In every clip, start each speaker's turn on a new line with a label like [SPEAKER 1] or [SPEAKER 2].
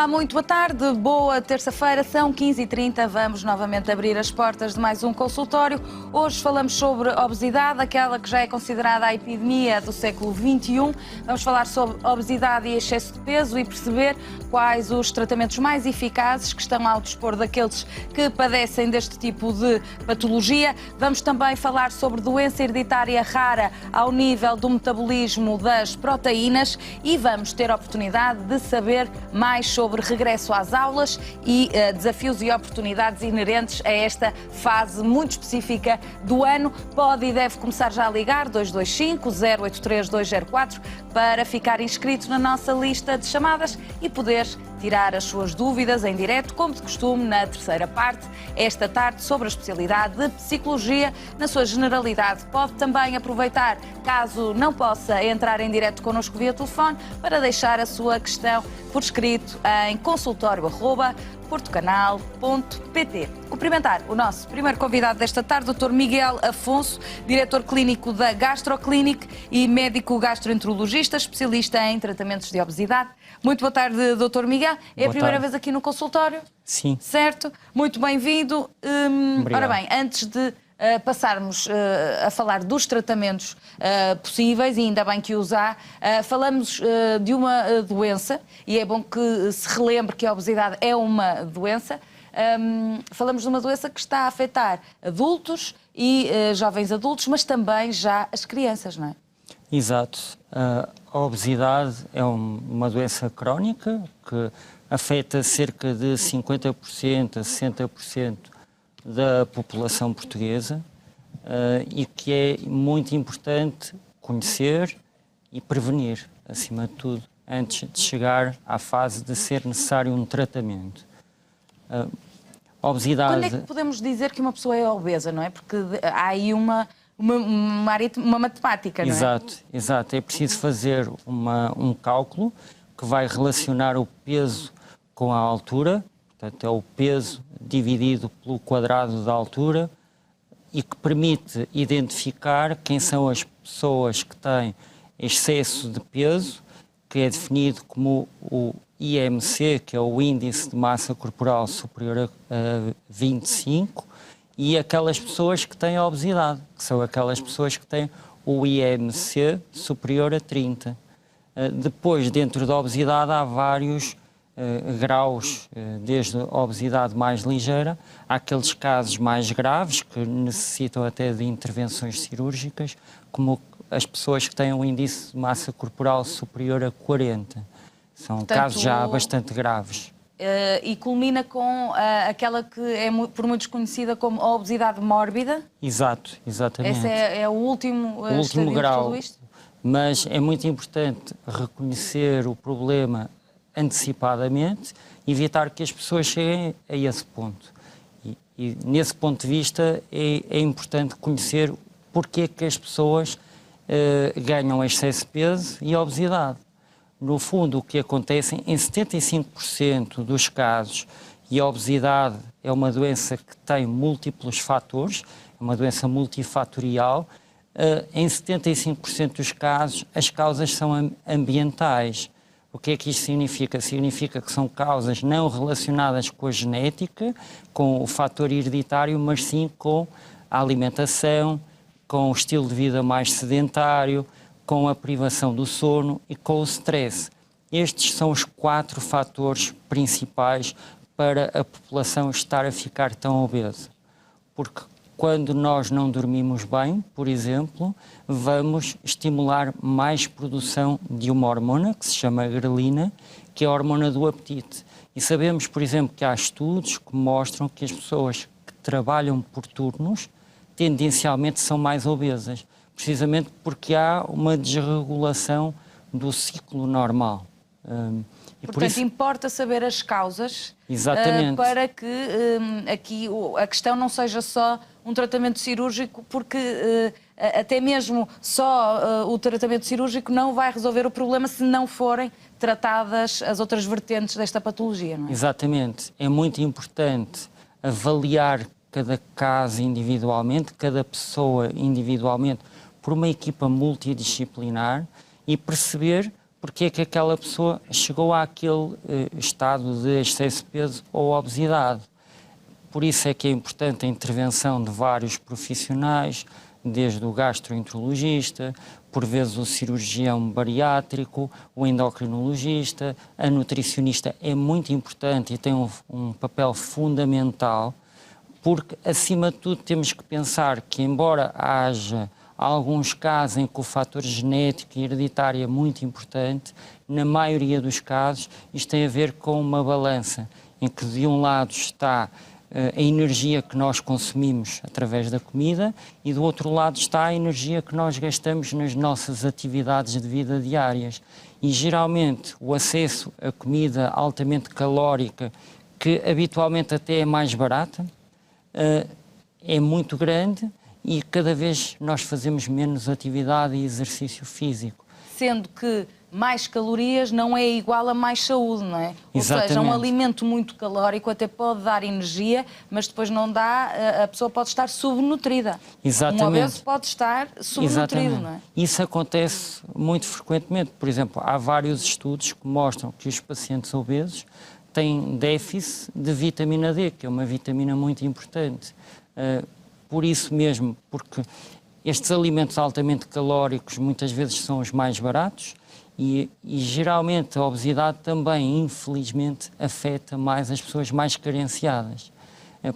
[SPEAKER 1] Olá, muito boa tarde, boa terça-feira, são 15h30, vamos novamente abrir as portas de mais um consultório. Hoje falamos sobre obesidade, aquela que já é considerada a epidemia do século XXI. Vamos falar sobre obesidade e excesso de peso e perceber quais os tratamentos mais eficazes que estão ao dispor daqueles que padecem deste tipo de patologia. Vamos também falar sobre doença hereditária rara ao nível do metabolismo das proteínas e vamos ter a oportunidade de saber mais sobre regresso às aulas e desafios e oportunidades inerentes a esta fase muito específica do ano. Pode e deve começar já a ligar 225 083 204 para ficar inscrito na nossa lista de chamadas e poder tirar as suas dúvidas em direto, como de costume, na terceira parte, esta tarde, sobre a especialidade de Psicologia, na sua generalidade. Pode também aproveitar, caso não possa entrar em direto connosco via telefone, para deixar a sua questão por escrito em consultorio@portocanal.pt. Cumprimentar o nosso primeiro convidado desta tarde, Dr. Miguel Afonso, diretor clínico da Gastroclinic e médico gastroenterologista, especialista em tratamentos de obesidade. Muito boa tarde, Dr. Miguel. É a primeira vez aqui no consultório?
[SPEAKER 2] Sim.
[SPEAKER 1] Certo? Muito bem-vindo. Ora bem, antes de passarmos a falar dos tratamentos possíveis, e ainda bem que os há, falamos de uma doença, e é bom que se relembre que a obesidade é uma doença. Falamos de uma doença que está a afetar adultos e jovens adultos, mas também já as crianças, não é?
[SPEAKER 2] Exato. A obesidade é uma doença crónica que afeta cerca de 50% a 60% da população portuguesa e que é muito importante conhecer e prevenir, acima de tudo, antes de chegar à fase de ser necessário um tratamento. A obesidade...
[SPEAKER 1] Quando é que podemos dizer que uma pessoa é obesa, não é? Porque há aí uma matemática, não é?
[SPEAKER 2] Exato, exato. É preciso fazer um cálculo que vai relacionar o peso com a altura, portanto é o peso dividido pelo quadrado da altura e que permite identificar quem são as pessoas que têm excesso de peso, que é definido como o IMC, que é o Índice de Massa Corporal Superior a 25, e aquelas pessoas que têm obesidade, que são aquelas pessoas que têm o IMC superior a 30. Depois, dentro da obesidade, há vários graus, desde a obesidade mais ligeira, há aqueles casos mais graves que necessitam até de intervenções cirúrgicas, como as pessoas que têm um índice de massa corporal superior a 40. São casos já bastante graves.
[SPEAKER 1] E culmina com aquela que é por muitos conhecida como a obesidade mórbida.
[SPEAKER 2] Exato, exatamente.
[SPEAKER 1] Esse é o último
[SPEAKER 2] grau.
[SPEAKER 1] De tudo isto?
[SPEAKER 2] Mas é muito importante reconhecer o problema antecipadamente e evitar que as pessoas cheguem a esse ponto. E nesse ponto de vista é importante conhecer porque é que as pessoas ganham excesso de peso e obesidade. No fundo, o que acontece em 75% dos casos, e a obesidade é uma doença que tem múltiplos fatores, é uma doença multifatorial, em 75% dos casos as causas são ambientais. O que é que isto significa? Significa que são causas não relacionadas com a genética, com o fator hereditário, mas sim com a alimentação, com o estilo de vida mais sedentário, com a privação do sono e com o stress. Estes são os 4 fatores principais para a população estar a ficar tão obesa. Porque quando nós não dormimos bem, por exemplo, vamos estimular mais produção de uma hormona que se chama grelina, que é a hormona do apetite. E sabemos, por exemplo, que há estudos que mostram que as pessoas que trabalham por turnos tendencialmente são mais obesas, precisamente porque há uma desregulação do ciclo normal.
[SPEAKER 1] Portanto, por isso, importa saber as causas para que aqui a questão não seja só um tratamento cirúrgico, porque até mesmo só o tratamento cirúrgico não vai resolver o problema se não forem tratadas as outras vertentes desta patologia, não é?
[SPEAKER 2] Exatamente. É muito importante avaliar cada caso individualmente, cada pessoa individualmente, por uma equipa multidisciplinar e perceber porque é que aquela pessoa chegou àquele estado de excesso de peso ou obesidade. Por isso é que é importante a intervenção de vários profissionais, desde o gastroenterologista, por vezes o cirurgião bariátrico, o endocrinologista, a nutricionista é muito importante e tem um papel fundamental, porque, acima de tudo, temos que pensar que, embora haja alguns casos em que o fator genético e hereditário é muito importante, na maioria dos casos isto tem a ver com uma balança, em que de um lado está a energia que nós consumimos através da comida e do outro lado está a energia que nós gastamos nas nossas atividades de vida diárias. E geralmente o acesso a comida altamente calórica, que habitualmente até é mais barata, é muito grande e cada vez nós fazemos menos atividade e exercício físico.
[SPEAKER 1] Sendo que mais calorias não é igual a mais saúde, não é?
[SPEAKER 2] Exatamente.
[SPEAKER 1] Ou seja, um alimento muito calórico até pode dar energia, mas depois não dá, a pessoa pode estar subnutrida.
[SPEAKER 2] Exatamente.
[SPEAKER 1] Um obeso pode estar subnutrido,
[SPEAKER 2] Exatamente.
[SPEAKER 1] não é?
[SPEAKER 2] Isso acontece muito frequentemente. Por exemplo, há vários estudos que mostram que os pacientes obesos têm déficit de vitamina D, que é uma vitamina muito importante. Por isso mesmo, porque estes alimentos altamente calóricos muitas vezes são os mais baratos e geralmente a obesidade também, infelizmente, afeta mais as pessoas mais carenciadas.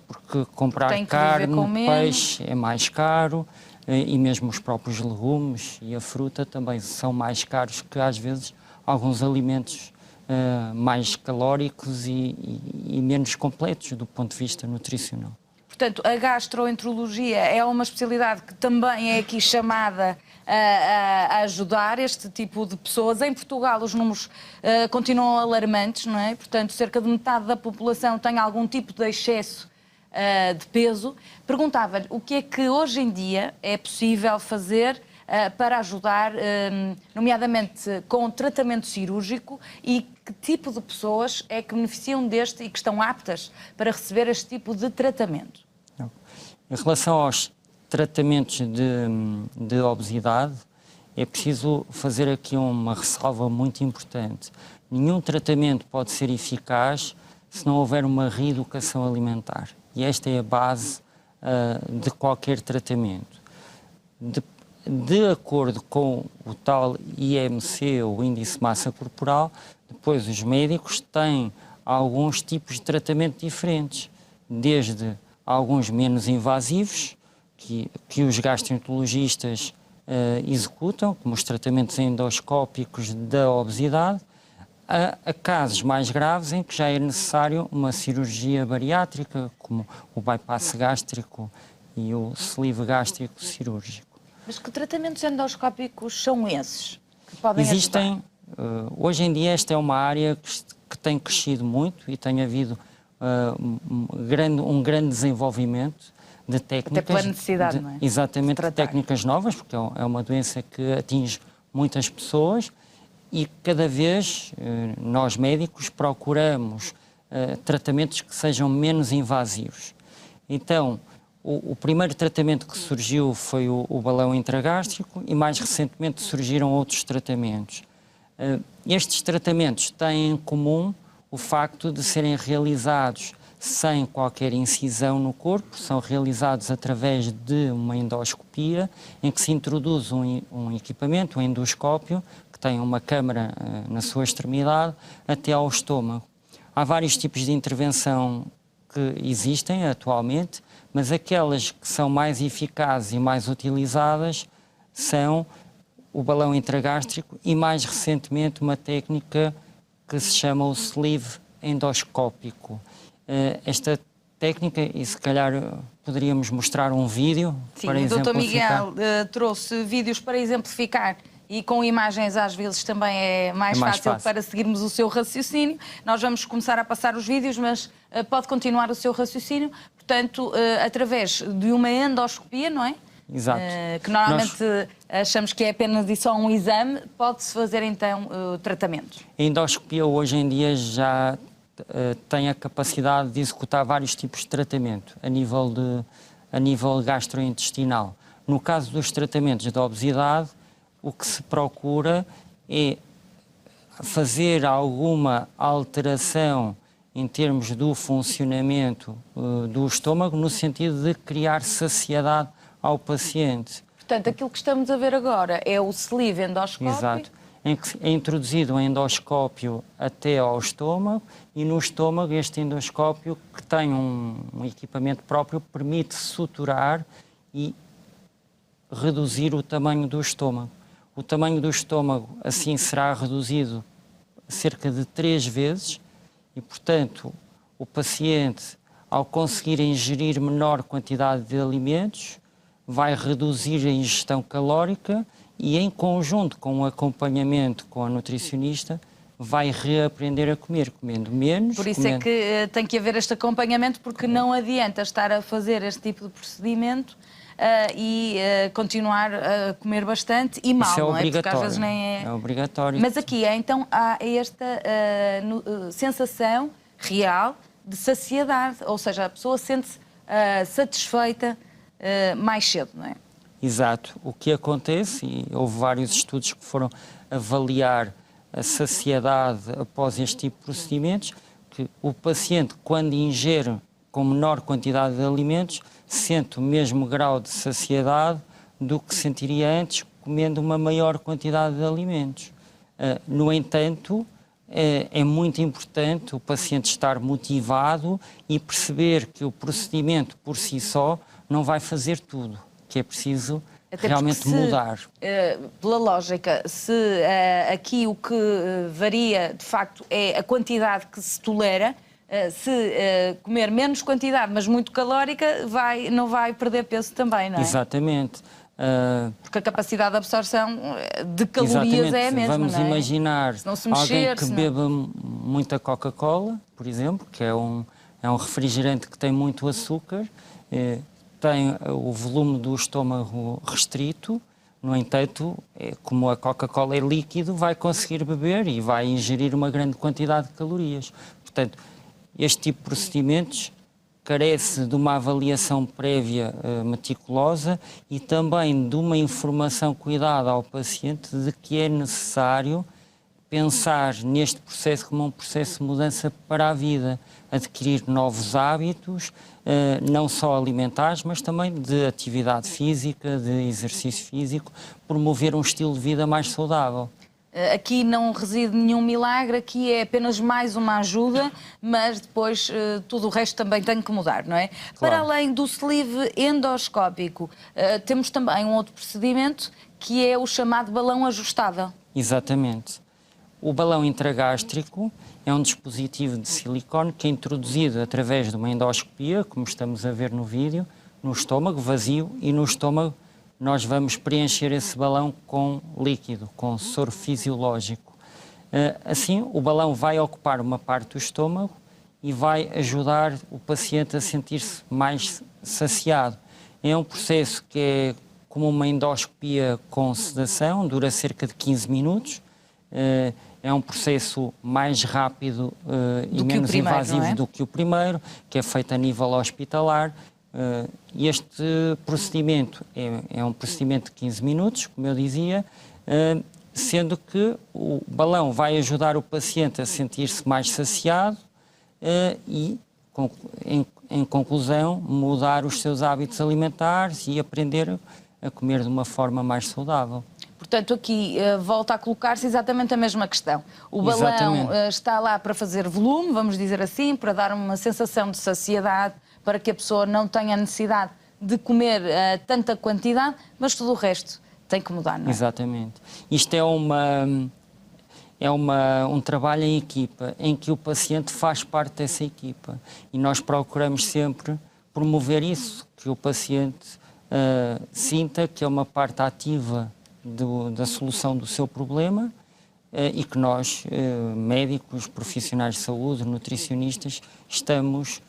[SPEAKER 2] Porque comprar carne, peixe é mais caro e mesmo os próprios legumes e a fruta também são mais caros que, às vezes, alguns alimentos mais calóricos e menos completos do ponto de vista nutricional.
[SPEAKER 1] Portanto, a gastroenterologia é uma especialidade que também é aqui chamada a ajudar este tipo de pessoas. Em Portugal os números continuam alarmantes, não é? Portanto, cerca de metade da população tem algum tipo de excesso de peso. Perguntava-lhe o que é que hoje em dia é possível fazer para ajudar, nomeadamente com tratamento cirúrgico, e que tipo de pessoas é que beneficiam deste e que estão aptas para receber este tipo de tratamento?
[SPEAKER 2] Em relação aos tratamentos de obesidade, é preciso fazer aqui uma ressalva muito importante. Nenhum tratamento pode ser eficaz se não houver uma reeducação alimentar. E esta é a base de qualquer tratamento. De acordo com o tal IMC, o Índice de Massa Corporal, depois os médicos têm alguns tipos de tratamento diferentes, desde alguns menos invasivos, que os gastroenterologistas executam, como os tratamentos endoscópicos da obesidade, a casos mais graves em que já é necessário uma cirurgia bariátrica, como o bypass gástrico e o sleeve gástrico cirúrgico.
[SPEAKER 1] Mas que tratamentos endoscópicos são esses que podem
[SPEAKER 2] Existem, hoje em dia esta é uma área que tem crescido muito e tem havido um grande desenvolvimento de técnicas.
[SPEAKER 1] Até pela necessidade, não é?
[SPEAKER 2] Exatamente, de técnicas novas, porque é uma doença que atinge muitas pessoas e cada vez nós médicos procuramos tratamentos que sejam menos invasivos. Então, o primeiro tratamento que surgiu foi o balão intragástrico e mais recentemente surgiram outros tratamentos. Estes tratamentos têm em comum o facto de serem realizados sem qualquer incisão no corpo, são realizados através de uma endoscopia, em que se introduz um equipamento, um endoscópio, que tem uma câmara na sua extremidade, até ao estômago. Há vários tipos de intervenção que existem atualmente, mas aquelas que são mais eficazes e mais utilizadas são o balão intragástrico e, mais recentemente, uma técnica que se chama o sleeve endoscópico. Esta técnica, e se calhar poderíamos mostrar um vídeo para exemplificar.
[SPEAKER 1] Sim, o Dr. Miguel trouxe vídeos para exemplificar e com imagens às vezes também é mais fácil para seguirmos o seu raciocínio. Nós vamos começar a passar os vídeos, mas pode continuar o seu raciocínio, portanto, através de uma endoscopia, não é?
[SPEAKER 2] Exato.
[SPEAKER 1] Que normalmente achamos que é apenas e só um exame, pode-se fazer então o tratamento.
[SPEAKER 2] A endoscopia hoje em dia já tem a capacidade de executar vários tipos de tratamento a nível gastrointestinal. No caso dos tratamentos da obesidade, o que se procura é fazer alguma alteração em termos do funcionamento do estômago, no sentido de criar saciedade ao paciente.
[SPEAKER 1] Portanto, aquilo que estamos a ver agora é o sleeve endoscópio.
[SPEAKER 2] Exato. Em que é introduzido o endoscópio até ao estômago, e no estômago este endoscópio, que tem um equipamento próprio, permite suturar e reduzir o tamanho do estômago. O tamanho do estômago assim será reduzido cerca de 3 vezes e, portanto, o paciente, ao conseguir ingerir menor quantidade de alimentos, vai reduzir a ingestão calórica e, em conjunto com o acompanhamento com a nutricionista, vai reaprender a comer, comendo menos.
[SPEAKER 1] Por isso é que tem que haver este acompanhamento, porque não adianta estar a fazer este tipo de procedimento e continuar a comer bastante e mal,
[SPEAKER 2] isso é
[SPEAKER 1] não é?
[SPEAKER 2] obrigatório.
[SPEAKER 1] Porque às vezes nem é...
[SPEAKER 2] É obrigatório.
[SPEAKER 1] Mas aqui então há esta sensação real de saciedade, ou seja, a pessoa sente-se satisfeita mais cedo, não é?
[SPEAKER 2] Exato. O que acontece, e houve vários estudos que foram avaliar a saciedade após este tipo de procedimentos, que o paciente, quando ingere com menor quantidade de alimentos, sente o mesmo grau de saciedade do que sentiria antes comendo uma maior quantidade de alimentos. No entanto, é muito importante o paciente estar motivado e perceber que o procedimento por si só não vai fazer tudo, que é preciso realmente mudar.
[SPEAKER 1] Pela lógica, se aqui o que varia de facto é a quantidade que se tolera, se comer menos quantidade, mas muito calórica, não vai perder peso também, não é?
[SPEAKER 2] Exatamente.
[SPEAKER 1] Porque a capacidade de absorção de calorias é a mesma,
[SPEAKER 2] Vamos
[SPEAKER 1] não é?
[SPEAKER 2] imaginar
[SPEAKER 1] se
[SPEAKER 2] alguém que beba muita Coca-Cola, por exemplo, que é um refrigerante que tem muito açúcar, tem o volume do estômago restrito. No entanto, como a Coca-Cola é líquido, vai conseguir beber e vai ingerir uma grande quantidade de calorias. Portanto, este tipo de procedimentos carece de uma avaliação prévia meticulosa e também de uma informação cuidada ao paciente de que é necessário pensar neste processo como um processo de mudança para a vida, adquirir novos hábitos, não só alimentares, mas também de atividade física, de exercício físico, promover um estilo de vida mais saudável.
[SPEAKER 1] Aqui não reside nenhum milagre, aqui é apenas mais uma ajuda, mas depois tudo o resto também tem que mudar, não é? Claro. Para além do sleeve endoscópico, temos também um outro procedimento que é o chamado balão ajustável.
[SPEAKER 2] Exatamente. O balão intragástrico é um dispositivo de silicone que é introduzido através de uma endoscopia, como estamos a ver no vídeo, no estômago vazio, e no estômago nós vamos preencher esse balão com líquido, com soro fisiológico. Assim, o balão vai ocupar uma parte do estômago e vai ajudar o paciente a sentir-se mais saciado. É um processo que é como uma endoscopia com sedação, dura cerca de 15 minutos. É um processo mais rápido e menos invasivo do que o primeiro, que é feito a nível hospitalar. Este procedimento é um procedimento de 15 minutos, como eu dizia, sendo que o balão vai ajudar o paciente a sentir-se mais saciado e, em conclusão, mudar os seus hábitos alimentares e aprender a comer de uma forma mais saudável.
[SPEAKER 1] Portanto, aqui volta a colocar-se exatamente a mesma questão. O balão está lá para fazer volume, vamos dizer assim, para dar uma sensação de saciedade, para que a pessoa não tenha necessidade de comer tanta quantidade, mas tudo o resto tem que mudar, não é?
[SPEAKER 2] Exatamente. Isto é um trabalho em equipa, em que o paciente faz parte dessa equipa. E nós procuramos sempre promover isso, que o paciente sinta que é uma parte ativa da solução do seu problema e que nós, médicos, profissionais de saúde, nutricionistas, estamos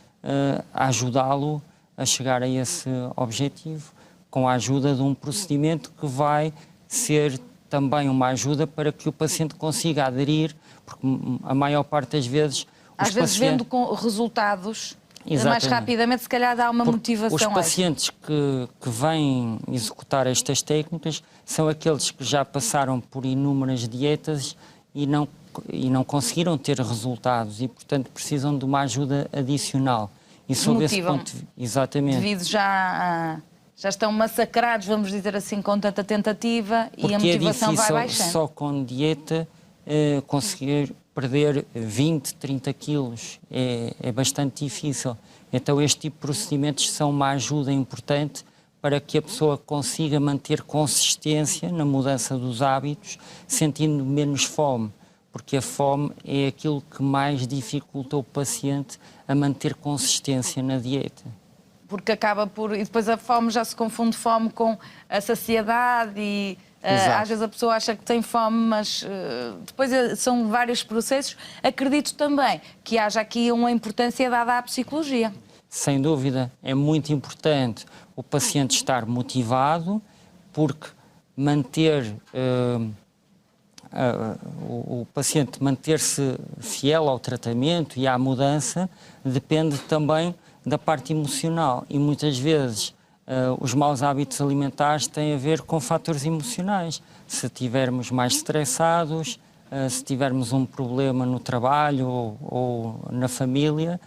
[SPEAKER 2] a ajudá-lo a chegar a esse objetivo, com a ajuda de um procedimento que vai ser também uma ajuda para que o paciente consiga aderir, porque a maior parte das vezes...
[SPEAKER 1] Às vezes vendo com resultados...
[SPEAKER 2] Exatamente.
[SPEAKER 1] Mais rapidamente, se calhar dá uma motivação.
[SPEAKER 2] Os pacientes que vêm executar estas técnicas são aqueles que já passaram por inúmeras dietas e não não conseguiram ter resultados e, portanto, precisam de uma ajuda adicional. E sob esse ponto, exatamente.
[SPEAKER 1] Devido já estão massacrados, vamos dizer assim, com tanta tentativa.
[SPEAKER 2] Porque
[SPEAKER 1] e a motivação vai baixando.
[SPEAKER 2] É difícil só com dieta conseguir perder 20, 30 quilos. É bastante difícil. Então este tipo de procedimentos são uma ajuda importante para que a pessoa consiga manter consistência na mudança dos hábitos, sentindo menos fome. Porque a fome é aquilo que mais dificulta o paciente a manter consistência na dieta.
[SPEAKER 1] Porque acaba por... E depois a fome já se confunde fome com a saciedade e às vezes a pessoa acha que tem fome, mas depois são vários processos. Acredito também que haja aqui uma importância dada à psicologia.
[SPEAKER 2] Sem dúvida, é muito importante o paciente estar motivado, porque manter... o paciente manter-se fiel ao tratamento e à mudança depende também da parte emocional e muitas vezes os maus hábitos alimentares têm a ver com fatores emocionais. Se estivermos mais estressados, se tivermos um problema no trabalho ou na família,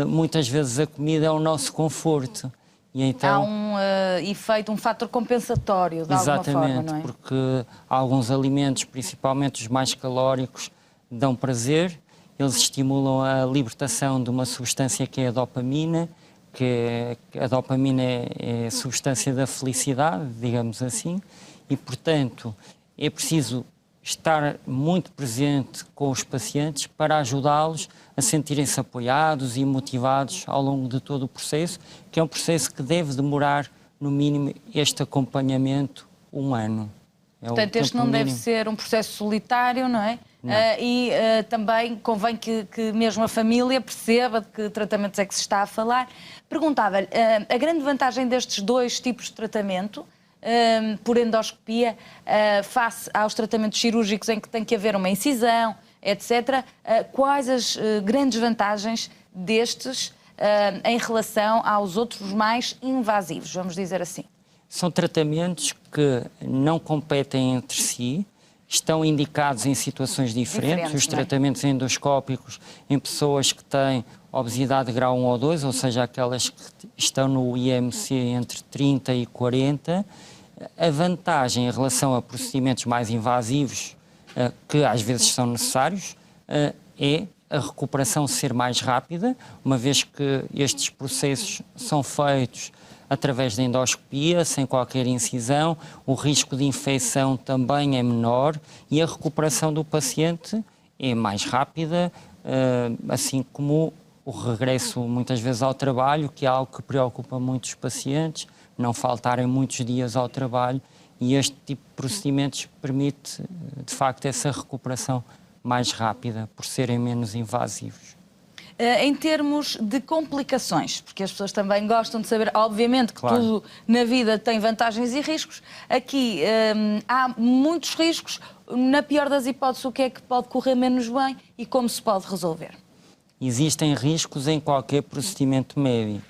[SPEAKER 2] muitas vezes a comida é o nosso conforto. E então,
[SPEAKER 1] há um efeito, um fator compensatório, de alguma forma, não é?
[SPEAKER 2] Porque alguns alimentos, principalmente os mais calóricos, dão prazer, eles estimulam a libertação de uma substância que é a dopamina, que a dopamina é a substância da felicidade, digamos assim, e, portanto, é preciso estar muito presente com os pacientes para ajudá-los a sentirem-se apoiados e motivados ao longo de todo o processo, que é um processo que deve demorar, no mínimo, este acompanhamento 1 ano.
[SPEAKER 1] Portanto, este não deve ser um processo solitário, não é?
[SPEAKER 2] Não.
[SPEAKER 1] Também convém que mesmo a família perceba de que tratamentos é que se está a falar. Perguntava-lhe, a grande vantagem destes 2 tipos de tratamento, por endoscopia, face aos tratamentos cirúrgicos em que tem que haver uma incisão, etc. Quais as grandes vantagens destes em relação aos outros mais invasivos, vamos dizer assim?
[SPEAKER 2] São tratamentos que não competem entre si, estão indicados em situações diferentes. Os tratamentos endoscópicos em pessoas que têm obesidade de grau 1 ou 2, ou seja, aquelas que estão no IMC entre 30 e 40, a vantagem em relação a procedimentos mais invasivos, que às vezes são necessários, é a recuperação ser mais rápida, uma vez que estes processos são feitos através da endoscopia, sem qualquer incisão, o risco de infecção também é menor e a recuperação do paciente é mais rápida, assim como o regresso muitas vezes ao trabalho, que é algo que preocupa muitos pacientes, não faltarem muitos dias ao trabalho, e este tipo de procedimentos permite, de facto, essa recuperação mais rápida, por serem menos invasivos.
[SPEAKER 1] Em termos de complicações, porque as pessoas também gostam de saber, obviamente que
[SPEAKER 2] claro,
[SPEAKER 1] tudo na vida tem vantagens e riscos, aqui há muitos riscos, na pior das hipóteses o que é que pode correr menos bem e como se pode resolver?
[SPEAKER 2] Existem riscos em qualquer procedimento médico.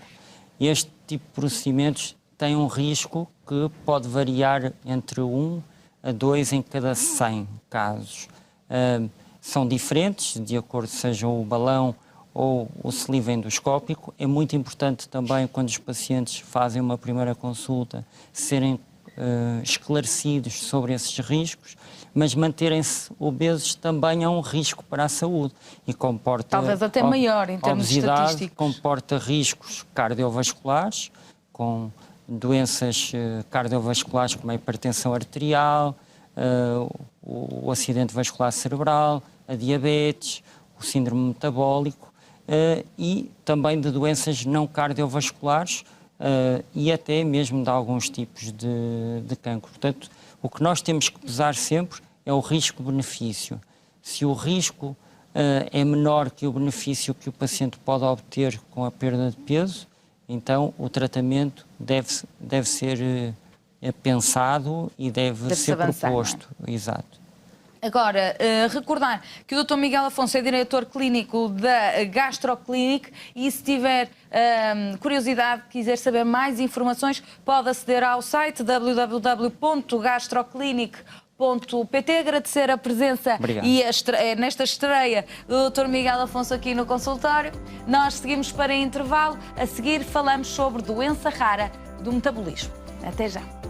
[SPEAKER 2] Este tipo de procedimentos tem um risco que pode variar entre 1 a 2 em cada 100 casos. São diferentes, de acordo seja o balão ou o sleeve endoscópico. É muito importante também, quando os pacientes fazem uma primeira consulta, serem esclarecidos sobre esses riscos, mas manterem-se obesos também é um risco para a saúde e comporta...
[SPEAKER 1] Talvez até maior em termos estatísticos.
[SPEAKER 2] Comporta riscos cardiovasculares, com doenças cardiovasculares como a hipertensão arterial, o acidente vascular cerebral, a diabetes, o síndrome metabólico e também de doenças não cardiovasculares e até mesmo de alguns tipos de cancro. Portanto, o que nós temos que pesar sempre é o risco-benefício. Se o risco é menor que o benefício que o paciente pode obter com a perda de peso, então o tratamento deve ser pensado e deve ser avançar, proposto. Não é? Exato.
[SPEAKER 1] Agora, recordar que o Dr. Miguel Afonso é diretor clínico da Gastroclinic e se tiver curiosidade, quiser saber mais informações, pode aceder ao site www.gastroclinic.com Agradecer a presença
[SPEAKER 2] Obrigado.
[SPEAKER 1] e nesta estreia do Dr. Miguel Afonso aqui no consultório. Nós seguimos para intervalo. A seguir falamos sobre doença rara do metabolismo. Até já.